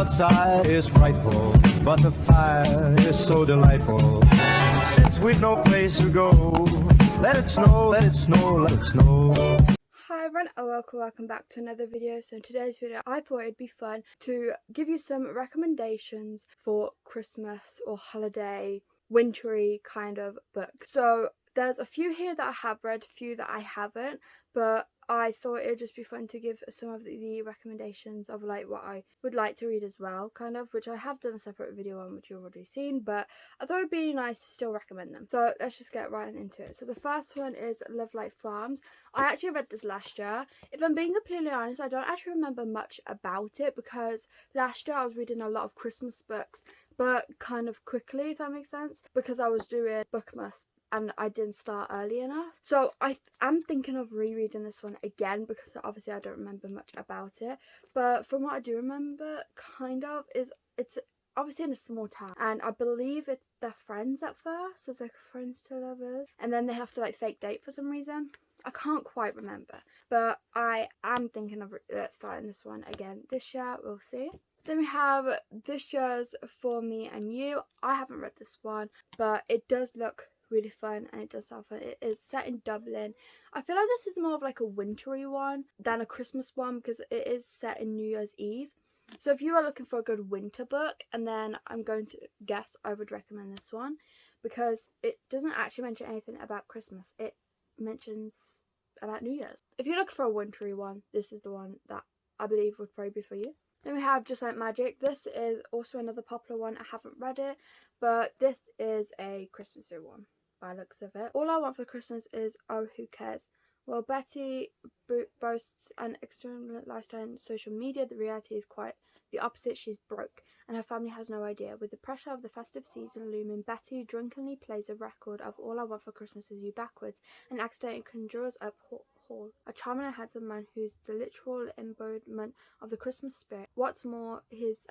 outside is frightful, but the fire is so delightful. Since we've no place to go, let it snow, let it snow, let it snow. Hi everyone and welcome back to another video. So in today's video I thought it'd be fun to give you some recommendations for Christmas or holiday wintry kind of books. So there's a few here that I have read, a few that I haven't, but I thought it'd just be fun to give some of the recommendations of like what I would like to read as well, kind of, which I have done a separate video on, which you've already seen, but I thought it'd be nice to still recommend them. So let's just get right into it. So the first one is Love Like Farms. I actually read this last year. If I'm being completely honest, I don't actually remember much about it because last year I was reading a lot of Christmas books, but kind of quickly, if that makes sense, because I was doing Bookmas and I didn't start early enough. So I'm thinking of rereading this one again because obviously I don't remember much about it. But from what I do remember, kind of, is it's obviously in a small town. And I believe they're friends at first. So it's like friends to lovers. And then they have to like fake date for some reason. I can't quite remember. But I am thinking of starting this one again this year. We'll see. Then we have this year's For Me and You. I haven't read this one, but it does look really fun and it does sound fun. It is set in Dublin. I feel like this is more of like a wintry one than a Christmas one because it is set in New Year's Eve. So if you are looking for a good winter book, and then I'm going to guess, I would recommend this one because it doesn't actually mention anything about Christmas. It mentions about New Year's. If you're looking for a wintry one, this is the one that I believe would probably be for you. Then we have Just Like Magic. This is also another popular one. I haven't read it, but this is a Christmassy one by the looks of it. All I want for Christmas is, oh, who cares? Well, Betty boasts an extreme lifestyle on social media. The reality is quite the opposite. She's broke, and her family has no idea. With the pressure of the festive season looming, Betty drunkenly plays a record of All I Want for Christmas Is You backwards and accidentally conjures up Hall, a charming and handsome man who's the literal embodiment of the Christmas spirit. What's more,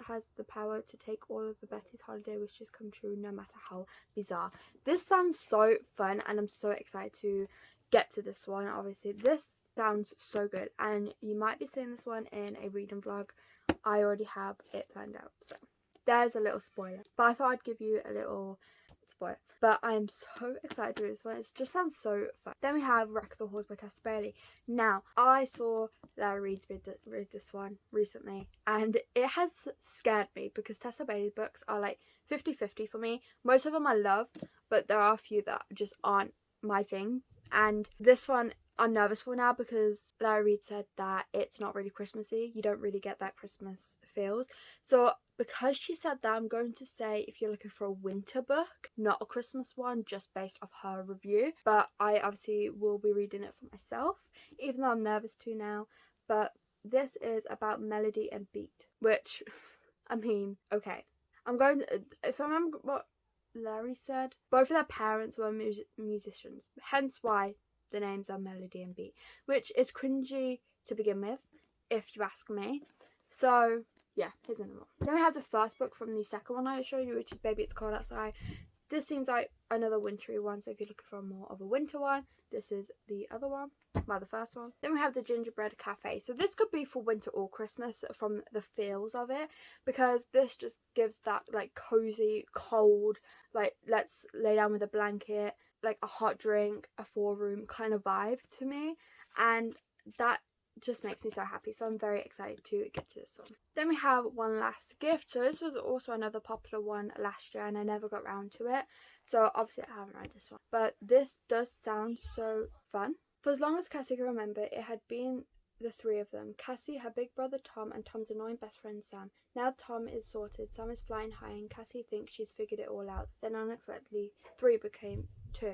has the power to take all of the Betty's holiday wishes come true, no matter how bizarre. This sounds so fun, and I'm so excited to get to this one. Obviously, this sounds so good, and you might be seeing this one in a reading vlog. I already have it planned out, so there's a little spoiler, but I thought I'd give you a little spoiler. But I am so excited to read this one. It just sounds so fun. Then we have Wreck the Halls by Tessa Bailey. Now, I saw Larry read this one recently, and it has scared me because Tessa Bailey's books are like 50-50 for me. Most of them I love, but there are a few that just aren't my thing. And this one I'm nervous for now because Larry Reid said that it's not really Christmassy. You don't really get that Christmas feels. So because she said that, I'm going to say if you're looking for a winter book, not a Christmas one, just based off her review. But I obviously will be reading it for myself, even though I'm nervous to now. But this is about melody and beat, which, I mean, okay. I'm going to, if I remember what Larry said, both of their parents were musicians, hence why the names are Melody and Beat, which is cringy to begin with, if you ask me. So yeah, here's another one. Then we have the first book from the second one I showed you, which is Baby It's Cold Outside. This seems like another wintry one, so if you're looking for more of a winter one, this is the other one, well, the first one. Then we have the Gingerbread Cafe. So this could be for winter or Christmas from the feels of it, because this just gives that like cozy, cold, like let's lay down with a blanket, like a hot drink, a 4-room kind of vibe to me, and that just makes me so happy. So I'm very excited to get to this one. Then we have One Last Gift. So this was also another popular one last year and I never got round to it, so obviously I haven't read this one, but this does sound so fun. For as long as Cassie can remember, it had been the three of them: Cassie, her big brother Tom, and Tom's annoying best friend Sam. Now Tom is sorted, Sam is flying high, and Cassie thinks she's figured it all out. Then unexpectedly 3 became 2.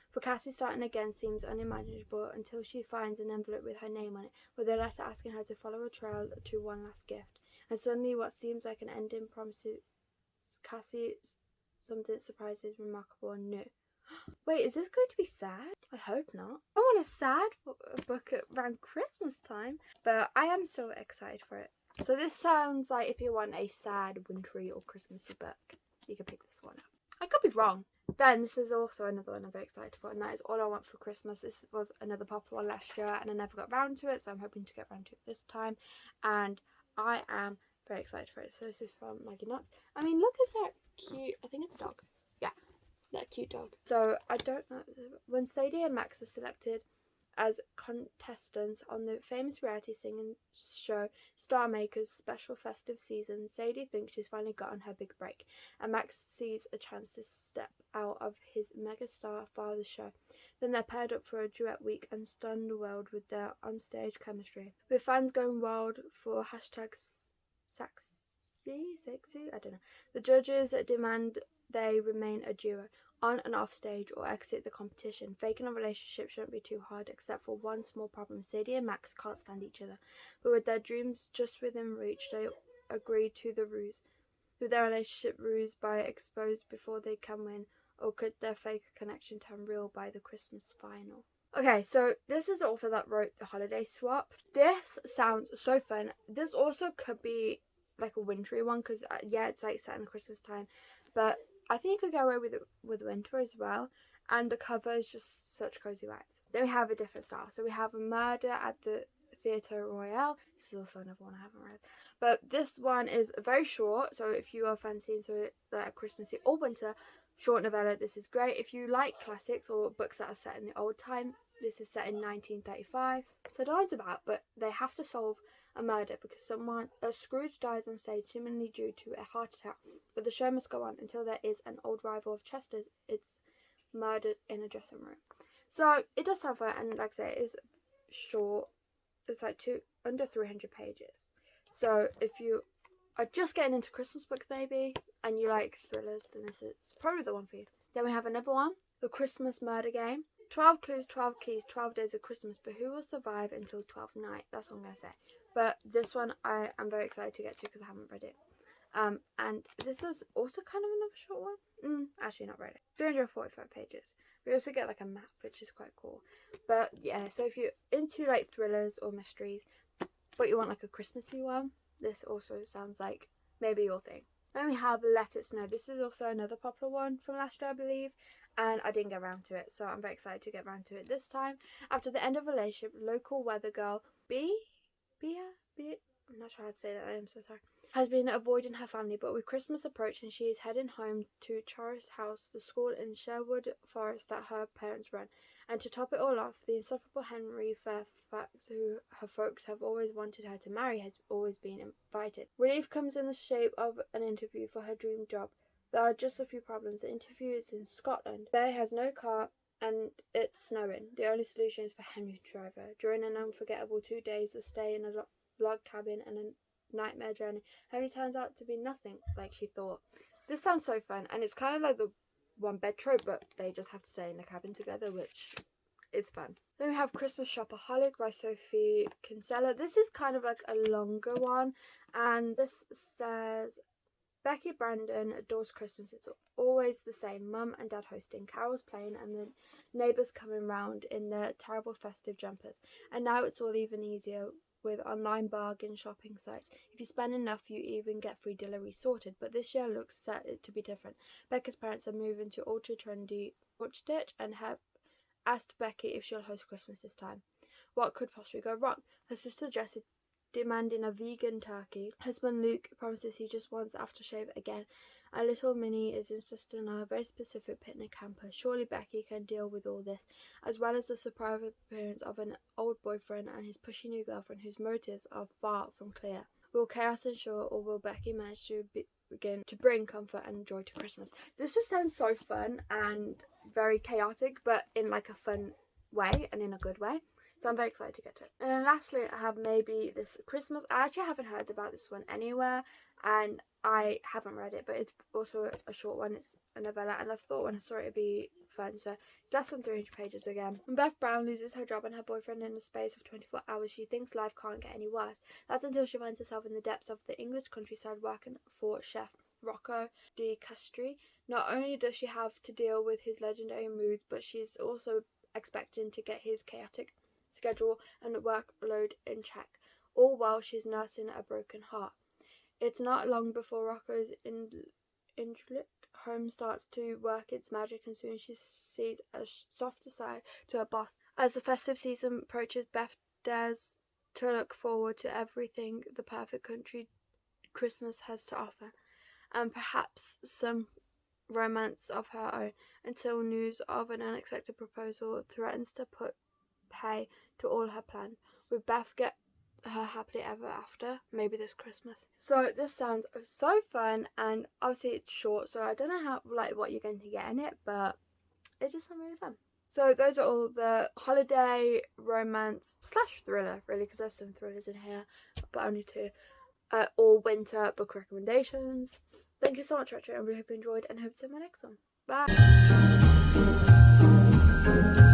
For Cassie, starting again seems unimaginable until she finds an envelope with her name on it, with a letter asking her to follow a trail to one last gift. And suddenly what seems like an ending promises Cassie something surprising, remarkable and new. Wait, is this going to be sad? I hope not. I want a sad book around Christmas time, but I am so excited for it. So this sounds like if you want a sad, wintry or Christmassy book, you can pick this one up. I could be wrong. Then this is also another one I'm very excited for, and that is All I Want for Christmas. This was another popular one last year and I never got round to it, so I'm hoping to get round to it this time, and I am Very excited for it. So this is from Maggie Nuts. I mean, look at that cute, I think it's a dog. Yeah, that cute dog. So I don't know, when Sadie and Max are selected as contestants on the famous reality singing show Star Maker's special festive season, Sadie thinks she's finally gotten her big break, and Max sees a chance to step out of his megastar father's show. Then they're paired up for a duet week and stun the world with their onstage chemistry, with fans going wild for hashtag sexy, I don't know. The judges demand they remain a duo on and off stage or exit the competition. Faking a relationship shouldn't be too hard, except for one small problem. Sadie and Max can't stand each other, but with their dreams just within reach, they agree to the ruse. With their relationship ruse by exposed before they can win, or could their fake connection turn real by the Christmas final? Okay, so this is the author that wrote the holiday swap. This sounds so fun. This also could be like a wintry one, because yeah, it's like set in the Christmas time, but I think you could go away with winter as well. And the cover is just such cozy vibes. Then we have a different style. So we have a murder at the Theatre Royale. This is also another one I haven't read. But this one is very short. So if you are fancying like a Christmassy or winter short novella, this is great. If you like classics or books that are set in the old time, this is set in 1935. So I don't know what it's about, but they have to solve a murder because a Scrooge dies on stage seemingly due to a heart attack, but the show must go on until there is an old rival of Chester's. It's murdered in a dressing room. So it does sound fun, and like I say, it is short. It's like under 300 pages. So if you are just getting into Christmas books maybe, and you like thrillers, then this is probably the one for you. Then we have another one, The Christmas Murder Game. 12 clues, 12 keys, 12 days of Christmas, but who will survive until 12th night? That's what I'm going to say. But this one I am very excited to get to because I haven't read it. And this is also kind of another short one. Actually not read it. 345 pages. We also get like a map, which is quite cool. But yeah, so if you're into like thrillers or mysteries, but you want like a Christmassy one, this also sounds like maybe your thing. Then we have Let It Snow. This is also another popular one from last year, I believe, and I didn't get around to it, so I'm very excited to get around to it this time. After the end of a relationship, local weather girl I'm not sure how to say that, I'm so sorry, has been avoiding her family, but with Christmas approaching, she is heading home to Charis House, the school in Sherwood Forest that her parents run. And to top it all off, the insufferable Henry Fairfax, who her folks have always wanted her to marry, has always been invited. Relief comes in the shape of an interview for her dream job. There are just a few problems. The interview is in Scotland. Bear has no car and it's snowing. The only solution is for Henry to drive her. During an unforgettable 2 days of stay in a log cabin and a nightmare journey, Henry turns out to be nothing like she thought. This sounds so fun, and it's kind of like the one bed trope, but they just have to stay in the cabin together, which is fun. Then we have Christmas Shopaholic by Sophie Kinsella. This is kind of like a longer one, and this says, Becky Brandon adores Christmas. It's always the same. Mum and Dad hosting, carols playing, and the neighbours coming round in their terrible festive jumpers. And now it's all even easier with online bargain shopping sites. If you spend enough, you even get free delivery sorted. But this year looks set to be different. Becky's parents are moving to ultra-trendy Porchditch and have asked Becky if she'll host Christmas this time. What could possibly go wrong? Her sister Jessie demanding a vegan turkey. Husband Luke promises he just wants aftershave again. And little Minnie is insisting on a very specific picnic hamper. Surely Becky can deal with all this, as well as the surprise appearance of an old boyfriend and his pushy new girlfriend whose motives are far from clear. Will chaos ensure, or will Becky manage to begin to bring comfort and joy to Christmas? This just sounds so fun and very chaotic, but in like a fun way and in a good way. So I'm very excited to get to it. And then lastly, I have maybe this Christmas. I actually haven't heard about this one anywhere, and I haven't read it, but it's also a short one. It's a novella, and I thought when I saw it it'd be fun. So it's less than 300 pages again. When Beth Brown loses her job and her boyfriend in the space of 24 hours, she thinks life can't get any worse. That's until she finds herself in the depths of the English countryside working for chef Rocco de Castri. Not only does she have to deal with his legendary moods, but she's also expecting to get his chaotic schedule and workload in check, all while she's nursing a broken heart. It's not long before Rocco's idyllic home starts to work its magic, and soon she sees a softer side to her boss. As the festive season approaches, Beth dares to look forward to everything the perfect country Christmas has to offer, and perhaps some romance of her own, until news of an unexpected proposal threatens to put pay to all her plans. Would Beth get her happily ever after, maybe this Christmas? So this sounds so fun, and obviously it's short, so I don't know how what you're going to get in it, but it just sounds really fun. So those are all the holiday romance / thriller, really, because there's some thrillers in here, but only 2. All winter book recommendations. Thank you so much for watching. I really hope you enjoyed, and hope to see you in my next one. Bye.